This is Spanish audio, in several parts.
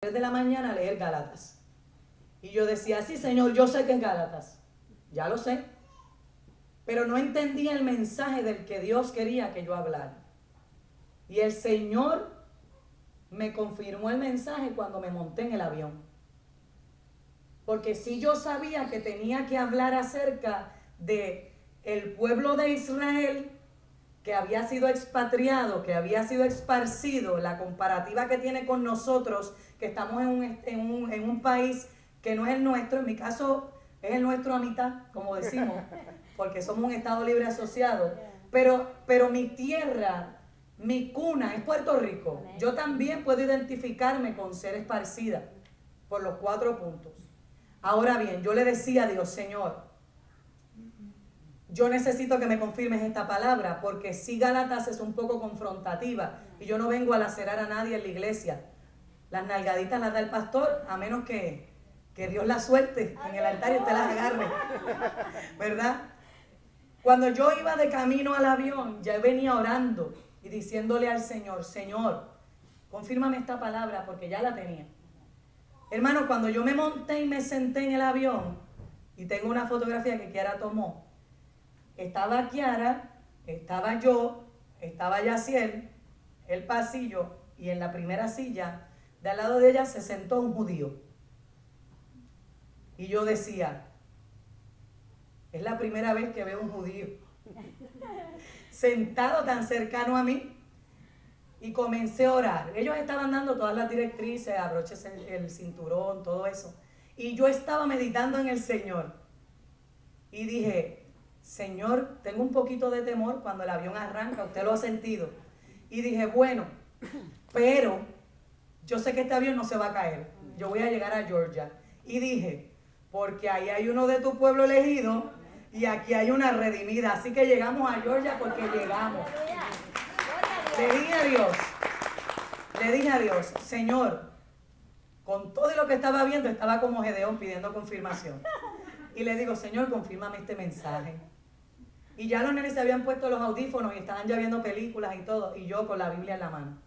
3 de la mañana a leer Gálatas. Y yo decía, sí, Señor, yo sé que es Gálatas. Ya lo sé. Pero no entendía el mensaje del que Dios quería que yo hablara. Y el Señor me confirmó el mensaje cuando me monté en el avión. Porque sí yo sabía que tenía que hablar acerca de el pueblo de Israel que había sido expatriado, que había sido esparcido, la comparativa que tiene con nosotros, que estamos en un país que no es el nuestro, en mi caso es el nuestro a mitad, como decimos, porque somos un Estado libre asociado, pero mi tierra, mi cuna es Puerto Rico. Yo también puedo identificarme con ser esparcida por los 4 puntos. Ahora bien, yo le decía a Dios, Señor, yo necesito que me confirmes esta palabra, porque si Gálatas es un poco confrontativa y yo no vengo a lacerar a nadie en la iglesia. Las nalgaditas las da el pastor, a menos que Dios las suelte en el altar y usted las agarre, ¿verdad? Cuando yo iba de camino al avión, ya venía orando y diciéndole al Señor, Señor, confírmame esta palabra, porque ya la tenía. Hermano, cuando yo me monté y me senté en el avión, y tengo una fotografía que Kiara tomó, estaba Kiara, estaba yo, estaba Yaciel, el pasillo, y en la primera silla, de al lado de ella se sentó un judío. Y yo decía, es la primera vez que veo un judío sentado tan cercano a mí. Y comencé a orar. Ellos estaban dando todas las directrices, abróchese el cinturón, todo eso. Y yo estaba meditando en el Señor. Y dije, Señor, tengo un poquito de temor cuando el avión arranca, usted lo ha sentido. Y dije, bueno, pero yo sé que este avión no se va a caer. Yo voy a llegar a Georgia. Y dije, porque ahí hay uno de tu pueblo elegido y aquí hay una redimida. Así que llegamos a Georgia porque llegamos. Le dije a Dios, Señor, con todo lo que estaba viendo, estaba como Gedeón pidiendo confirmación. Y le digo, Señor, confírmame este mensaje. Y ya los nenes se habían puesto los audífonos y estaban ya viendo películas y todo, y yo con la Biblia en la mano.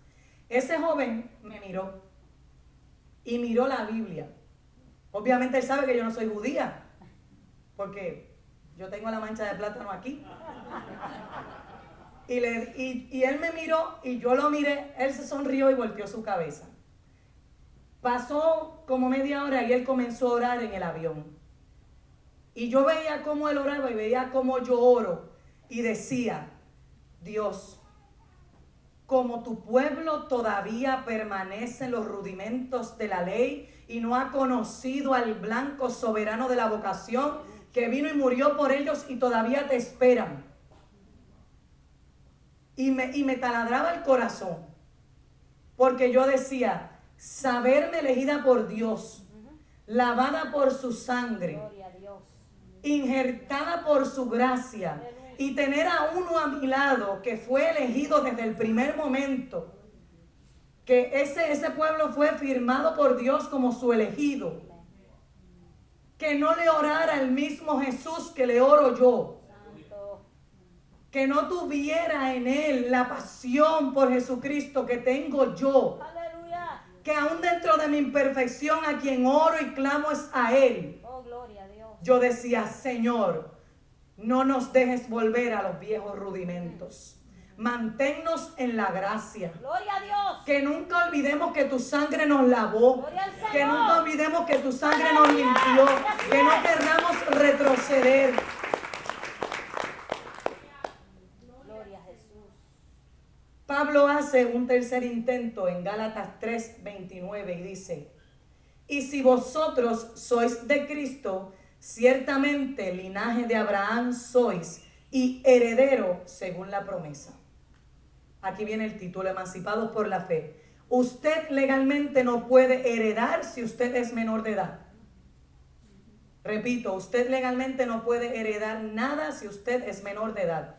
Ese joven me miró y miró la Biblia. Obviamente él sabe que yo no soy judía, porque yo tengo la mancha de plátano aquí. Y él me miró y yo lo miré, él se sonrió y volteó su cabeza. Pasó como media hora y él comenzó a orar en el avión. Y yo veía cómo él oraba y veía cómo yo oro y decía, Dios, como tu pueblo todavía permanece en los rudimentos de la ley y no ha conocido al blanco soberano de la vocación que vino y murió por ellos y todavía te esperan. Y me taladraba el corazón, porque yo decía, saberme elegida por Dios, lavada por su sangre, injertada por su gracia, y tener a uno a mi lado que fue elegido desde el primer momento, que ese pueblo fue firmado por Dios como su elegido, que no le orara el mismo Jesús que le oro yo, que no tuviera en él la pasión por Jesucristo que tengo yo. Aleluya. Que aún dentro de mi imperfección a quien oro y clamo es a él. Oh, gloria a Dios. Yo decía, Señor, no nos dejes volver a los viejos rudimentos. Manténnos en la gracia. Gloria a Dios. Que nunca olvidemos que tu sangre nos lavó. Que nunca olvidemos que tu sangre nos limpió. Que no querramos retroceder. Pablo hace un tercer intento en Gálatas 3:29 y dice, y si vosotros sois de Cristo, ciertamente linaje de Abraham sois y heredero según la promesa. Aquí viene el título, emancipados por la fe. Usted legalmente no puede heredar si usted es menor de edad. Repito, usted legalmente no puede heredar nada si usted es menor de edad.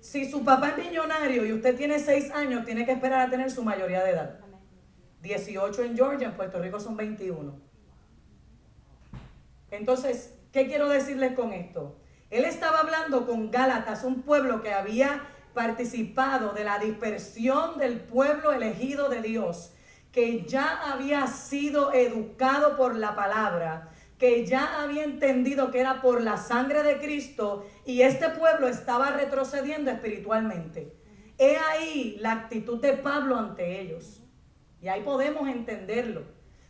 Si su papá es millonario y usted tiene 6 años, tiene que esperar a tener su mayoría de edad. 18 en Georgia, en Puerto Rico son 21. Entonces, ¿qué quiero decirles con esto? Él estaba hablando con Gálatas, un pueblo que había participado de la dispersión del pueblo elegido de Dios, que ya había sido educado por la palabra, que ya había entendido que era por la sangre de Cristo, y este pueblo estaba retrocediendo espiritualmente. He ahí la actitud de Pablo ante ellos. Y ahí podemos entenderlo.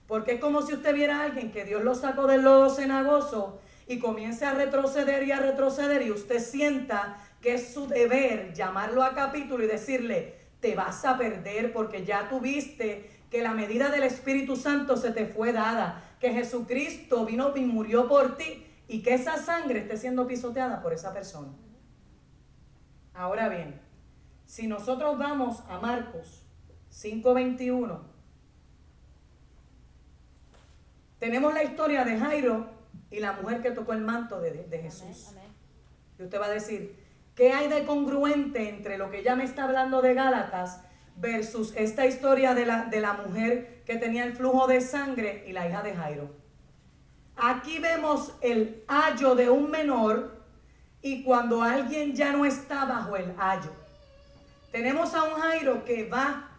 Porque es como si usted viera a alguien que Dios lo sacó del lodo cenagoso y comience a retroceder y usted sienta que es su deber llamarlo a capítulo y decirle: te vas a perder porque ya tuviste que la medida del Espíritu Santo se te fue dada, que Jesucristo vino y murió por ti, y que esa sangre esté siendo pisoteada por esa persona. Ahora bien, si nosotros vamos a Marcos 5:21, tenemos la historia de Jairo y la mujer que tocó el manto de Jesús. Amén, amén. Y usted va a decir: ¿qué hay de congruente entre lo que ella me está hablando de Gálatas versus esta historia de la mujer que tenía el flujo de sangre y la hija de Jairo? Aquí vemos el ayo de un menor y cuando alguien ya no está bajo el ayo. Tenemos a un Jairo que va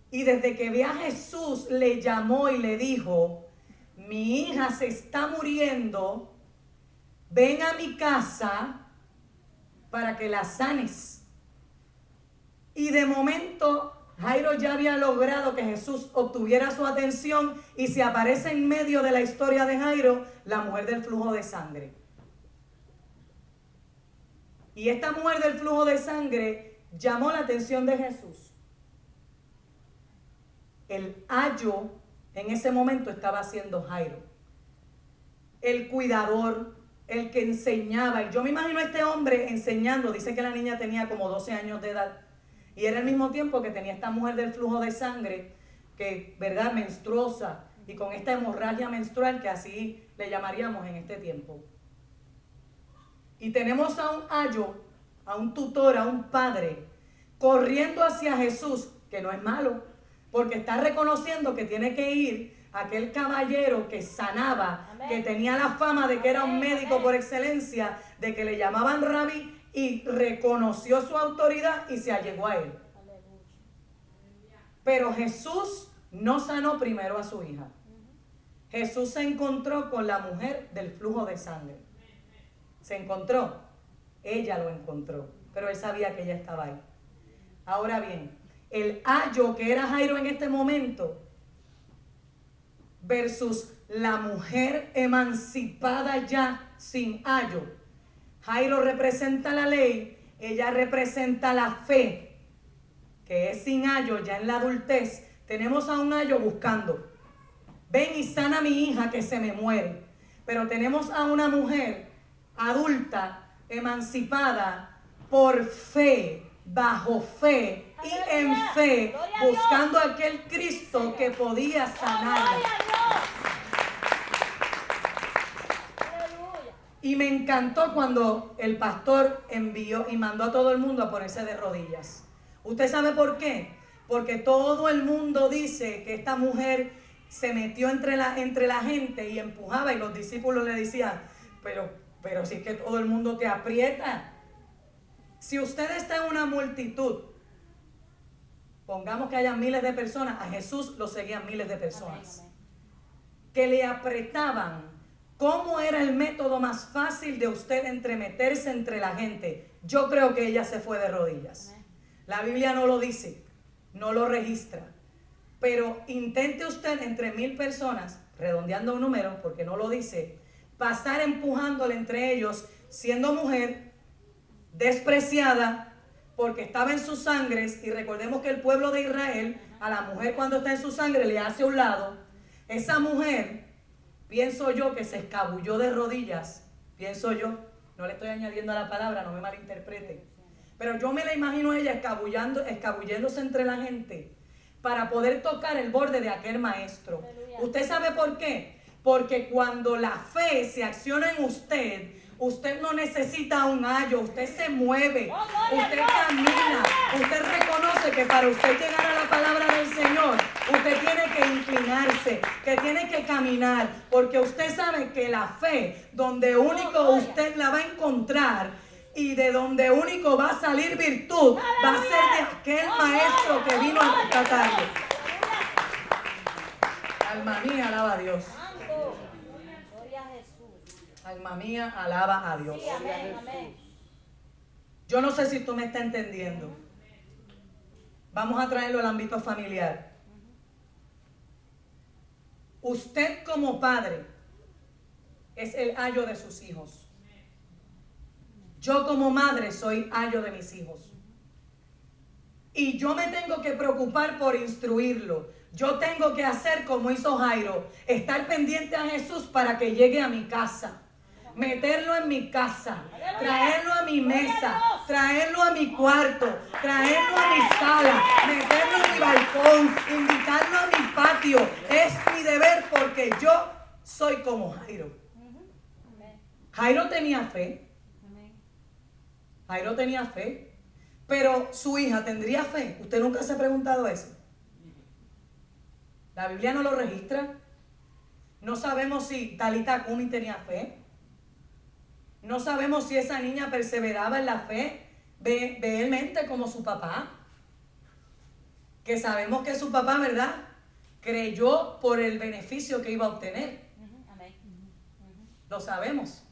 y desde que ve a Jesús le llamó y le dijo: mi hija se está muriendo, ven a mi casa para que la sanes. Y de momento Jairo ya había logrado que Jesús obtuviera su atención y se aparece en medio de la historia de Jairo la mujer del flujo de sangre. Y esta mujer del flujo de sangre llamó la atención de Jesús. El ayo en ese momento estaba siendo Jairo, el cuidador, el que enseñaba. Y yo me imagino a este hombre enseñando. Dice que la niña tenía como 12 años de edad. Y era el mismo tiempo que tenía esta mujer del flujo de sangre, que, ¿verdad?, menstruosa, y con esta hemorragia menstrual, que así le llamaríamos en este tiempo. Y tenemos a un ayo, a un tutor, a un padre, corriendo hacia Jesús, que no es malo, porque está reconociendo que tiene que ir a aquel caballero que sanaba, amén, que tenía la fama de que era un médico por excelencia, de que le llamaban rabí, y reconoció su autoridad y se allegó a él. Pero Jesús no sanó primero a su hija. Jesús se encontró con la mujer del flujo de sangre. Se encontró. Ella lo encontró. Pero él sabía que ella estaba ahí. Ahora bien, el ayo que era Jairo en este momento versus la mujer emancipada ya sin ayo. Jairo representa la ley, ella representa la fe, que es sin ayo ya en la adultez. Tenemos a un ayo buscando: ven y sana a mi hija que se me muere. Pero tenemos a una mujer adulta, emancipada, por fe, bajo fe y en fe, buscando a aquel Cristo que podía sanarla. Y me encantó cuando el pastor envió y mandó a todo el mundo a ponerse de rodillas. ¿Usted sabe por qué? Porque todo el mundo dice que esta mujer se metió entre la gente y empujaba, y los discípulos le decían: pero si es que todo el mundo te aprieta. Si usted está en una multitud, pongamos que haya miles de personas, a Jesús lo seguían miles de personas, amén, que le apretaban. ¿Cómo era el método más fácil de usted entremeterse entre la gente? Yo creo que ella se fue de rodillas. La Biblia no lo dice, no lo registra. Pero intente usted entre 1000 personas, redondeando un número porque no lo dice, pasar empujándole entre ellos, siendo mujer, despreciada, porque estaba en sus sangres. Y recordemos que el pueblo de Israel, a la mujer cuando está en su sangre le hace a un lado. Esa mujer, pienso yo, que se escabulló de rodillas, pienso yo, no le estoy añadiendo a la palabra, no me malinterprete, pero yo me la imagino a ella escabulléndose entre la gente para poder tocar el borde de aquel maestro. Aleluya. ¿Usted sabe por qué? Porque cuando la fe se acciona en usted, usted no necesita un ayo, usted se mueve, usted camina, usted reconoce que para usted llegar a la palabra del Señor, usted tiene que inclinarse, que tiene que caminar, porque usted sabe que la fe, donde único usted la va a encontrar y de donde único va a salir virtud, va a ser de aquel maestro que vino a rescatarle. Alma mía, alaba a Dios. Gloria a Jesús. Alma mía, alaba a Dios. Sí, amén, amén. Yo no sé si tú me estás entendiendo. Vamos a traerlo al ámbito familiar. Usted como padre es el ayo de sus hijos. Yo como madre soy ayo de mis hijos. Y yo me tengo que preocupar por instruirlo. Yo tengo que hacer como hizo Jairo, estar pendiente a Jesús para que llegue a mi casa, meterlo en mi casa, traerlo a mi mesa, traerlo a mi cuarto, traerlo a mi sala, meterlo en mi balcón, invitarlo a mi patio. Es mi deber porque yo soy como Jairo. Jairo tenía fe. Jairo tenía fe. Pero su hija tendría fe. ¿Usted nunca se ha preguntado eso? La Biblia no lo registra. No sabemos si Talita Kumi tenía fe. No sabemos si esa niña perseveraba en la fe vehemente como su papá. Que sabemos que su papá, ¿verdad?, creyó por el beneficio que iba a obtener. Lo sabemos.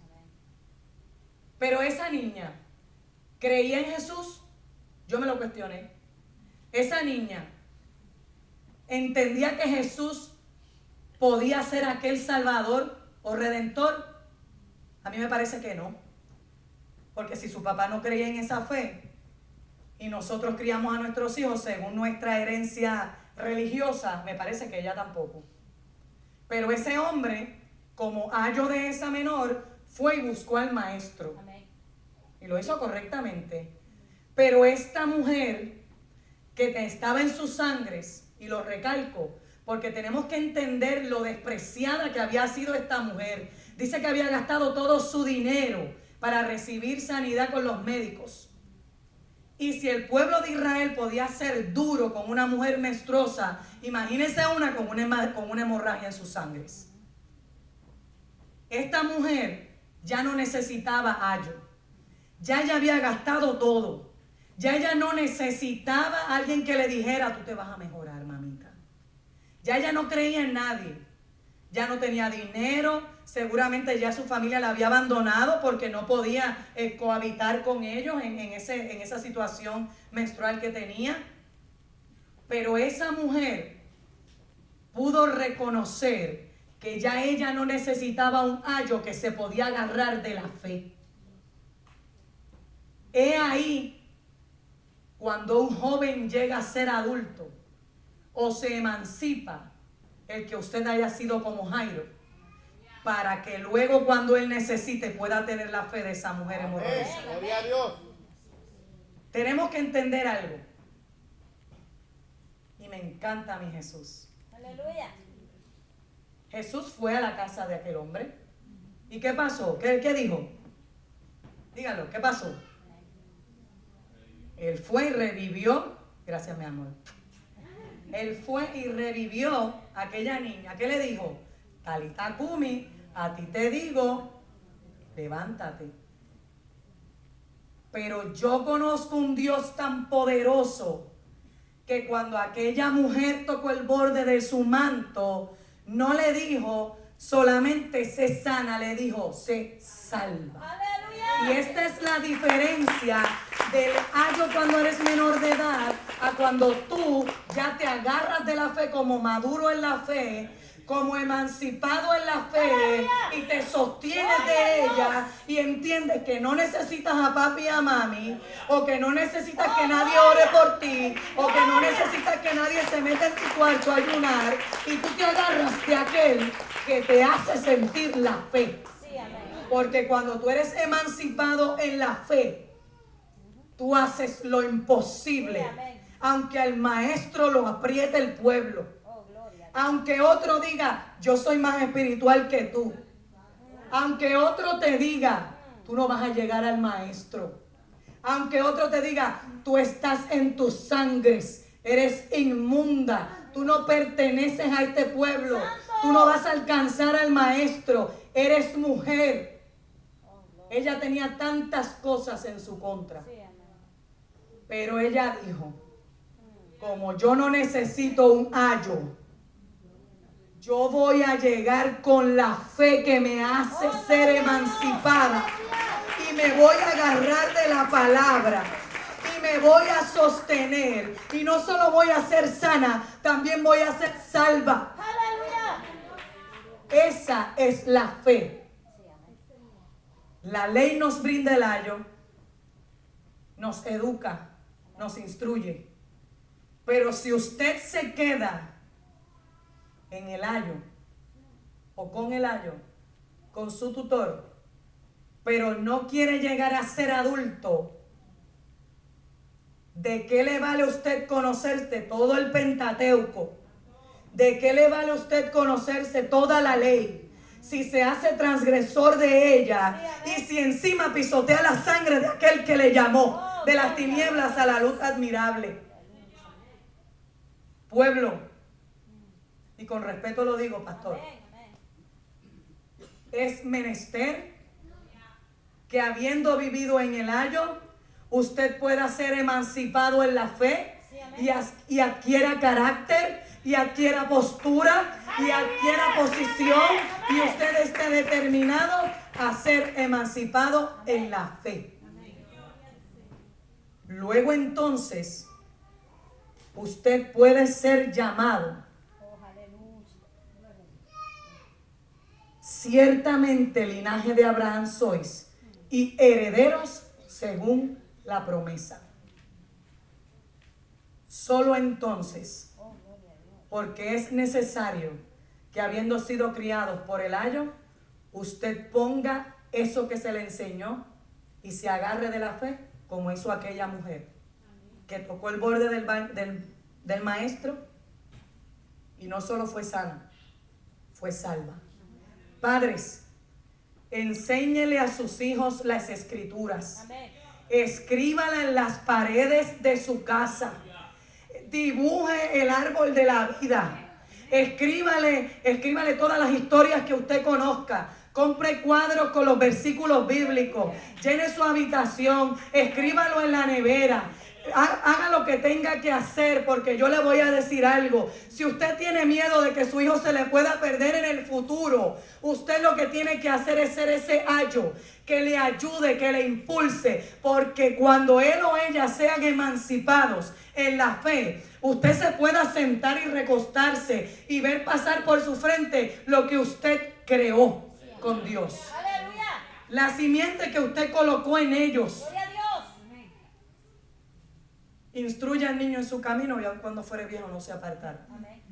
Pero esa niña creía en Jesús. Yo me lo cuestioné. Esa niña entendía que Jesús podía ser aquel Salvador o Redentor. A mí me parece que no. Porque si su papá no creía en esa fe y nosotros criamos a nuestros hijos según nuestra herencia religiosa, me parece que ella tampoco. Pero ese hombre, como ayo de esa menor, fue y buscó al maestro. Amén. Y lo hizo correctamente. Pero esta mujer que estaba en sus sangres, y lo recalco, porque tenemos que entender lo despreciada que había sido esta mujer. Dice que había gastado todo su dinero para recibir sanidad con los médicos. Y si el pueblo de Israel podía ser duro con una mujer menstruosa, imagínense una con una hemorragia en sus sangres. Esta mujer ya no necesitaba ayo. Ya ella había gastado todo. Ya ella no necesitaba a alguien que le dijera, tú te vas a mejorar, mamita. Ya ella no creía en nadie. Ya no tenía dinero. Seguramente ya su familia la había abandonado porque no podía cohabitar con ellos en esa situación menstrual que tenía. Pero esa mujer pudo reconocer que ya ella no necesitaba un ayo, que se podía agarrar de la fe. He ahí cuando un joven llega a ser adulto o se emancipa, el que usted haya sido como Jairo, para que luego cuando él necesite pueda tener la fe de esa mujer hemorroica. Gloria a Dios. Tenemos que entender algo. Y me encanta mi Jesús. Aleluya. Jesús fue a la casa de aquel hombre. ¿Y qué pasó? ¿Qué dijo? Díganlo, ¿qué pasó? Él fue y revivió. Gracias, mi amor. Él fue y revivió a aquella niña. ¿Qué le dijo? Talita Kumi, a ti te digo, levántate. Pero yo conozco un Dios tan poderoso que cuando aquella mujer tocó el borde de su manto, no le dijo solamente sé sana, le dijo sé salva. ¡Aleluya! Y esta es la diferencia del ayo cuando eres menor de edad a cuando tú ya te agarras de la fe como maduro en la fe, como emancipado en la fe y te sostienes de ella y entiendes que no necesitas a papi y a mami, o que no necesitas que nadie ore por ti, o que no necesitas que nadie se meta en tu cuarto a ayunar, y tú te agarras de aquel que te hace sentir la fe. Porque cuando tú eres emancipado en la fe, tú haces lo imposible, aunque al maestro lo apriete el pueblo. Aunque otro diga, yo soy más espiritual que tú. Aunque otro te diga, tú no vas a llegar al maestro. Aunque otro te diga, tú estás en tus sangres, eres inmunda, tú no perteneces a este pueblo, tú no vas a alcanzar al maestro, eres mujer. Ella tenía tantas cosas en su contra. Pero ella dijo, como yo no necesito un ayo, Yo voy a llegar con la fe que me hace ser emancipada. Y me voy a agarrar de la palabra. Y me voy a sostener. Y no solo voy a ser sana, también voy a ser salva. Aleluya. Esa es la fe. La ley nos brinda el ayo, nos educa, nos instruye. Pero si usted se queda en el ayo o con el ayo, con su tutor, pero no quiere llegar a ser adulto, ¿de qué le vale a usted conocerse todo el Pentateuco? ¿De qué le vale a usted conocerse toda la ley si se hace transgresor de ella y si encima pisotea la sangre de aquel que le llamó de las tinieblas a la luz admirable? Pueblo, y con respeto lo digo, pastor, es menester que habiendo vivido en el ayo, usted pueda ser emancipado en la fe y adquiera carácter y adquiera postura y adquiera posición y usted esté determinado a ser emancipado en la fe. Luego entonces usted puede ser llamado. Ciertamente linaje de Abraham sois y herederos según la promesa. Solo entonces, porque es necesario que habiendo sido criados por el ayo, usted ponga eso que se le enseñó y se agarre de la fe, como hizo aquella mujer que tocó el borde del maestro y no solo fue sana, fue salva. Padres, enséñele a sus hijos las escrituras. Amén. Escríbala en las paredes de su casa. Dibuje el árbol de la vida. Escríbale todas las historias que usted conozca. Compre cuadros con los versículos bíblicos. Llene su habitación. Escríbalo en la nevera. Haga lo que tenga que hacer, porque yo le voy a decir algo. Si usted tiene miedo de que su hijo se le pueda perder en el futuro, usted lo que tiene que hacer es ser ese ayo que le ayude, que le impulse, porque cuando él o ella sean emancipados en la fe, usted se pueda sentar y recostarse y ver pasar por su frente lo que usted creó con Dios. Aleluya. La simiente que usted colocó en ellos. Gloria a Dios. Instruya al niño en su camino y aun cuando fuere viejo no se apartará. Amén.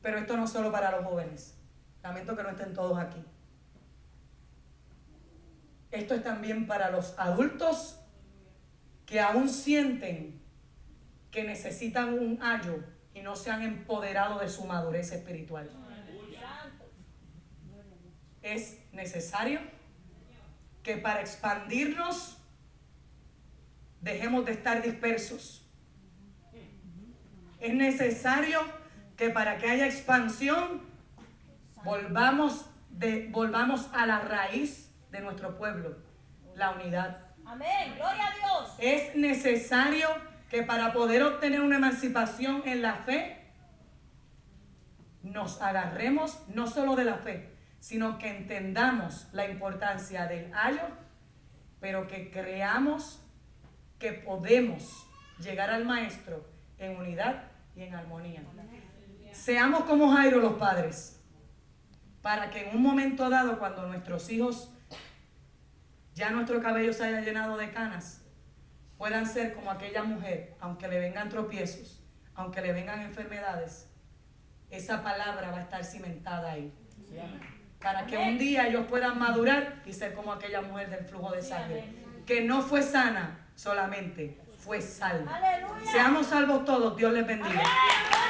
Pero esto no es solo para los jóvenes. Lamento que no estén todos aquí. Esto es también para los adultos que aún sienten que necesitan un ayo y no se han empoderado de su madurez espiritual. Es necesario que para expandirnos dejemos de estar dispersos. Es necesario que para que haya expansión volvamos a la raíz de nuestro pueblo, la unidad. Amén. Gloria a Dios. Es necesario que para poder obtener una emancipación en la fe, nos agarremos no solo de la fe, sino que entendamos la importancia del ayo, pero que creamos que podemos llegar al maestro en unidad y en armonía. Seamos como Jairo los padres, para que en un momento dado, cuando nuestros hijos, ya nuestro cabello se haya llenado de canas, puedan ser como aquella mujer, aunque le vengan tropiezos, aunque le vengan enfermedades, esa palabra va a estar cimentada ahí. Para que un día ellos puedan madurar y ser como aquella mujer del flujo de sangre, que no fue sana solamente, fue salva. Aleluya. Seamos salvos todos, Dios les bendiga.